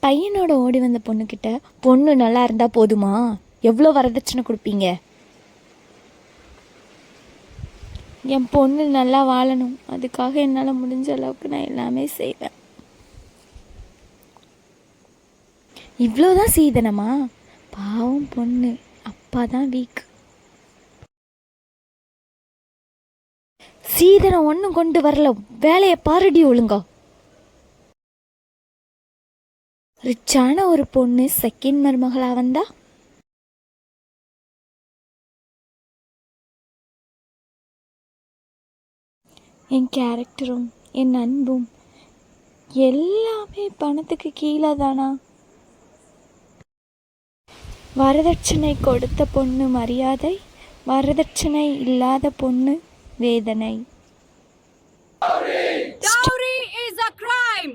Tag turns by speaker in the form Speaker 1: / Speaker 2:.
Speaker 1: பையனோட ஓடி வந்த பொண்ணுக்கிட்ட பொண்ணு நல்லா இருந்தால் போதுமா, எவ்வளோ வரதட்சணை கொடுப்பீங்க? என் பொண்ணு நல்லா வாழணும், அதுக்காக என்னால் முடிஞ்ச அளவுக்கு நான் எல்லாமே செய்வேன். இவ்வளோதான் சீதனமா? பாவம் பொண்ணு, அப்பா தான் வீக். சீதனம் ஒன்றும் கொண்டு வரல, வேலையை பாருடி ஒழுங்கா. ரிச்சான ஒரு பொண்ணு செகண்ட் மருமகளா வந்தா என் கேரக்டரும் என் அன்பும் எல்லாமே பணத்துக்கு கீழே தானா? வரதட்சணை கொடுத்த பொண்ணு மரியாதை, வரதட்சணை இல்லாத பொண்ணு வேதனை. Dowry is a crime.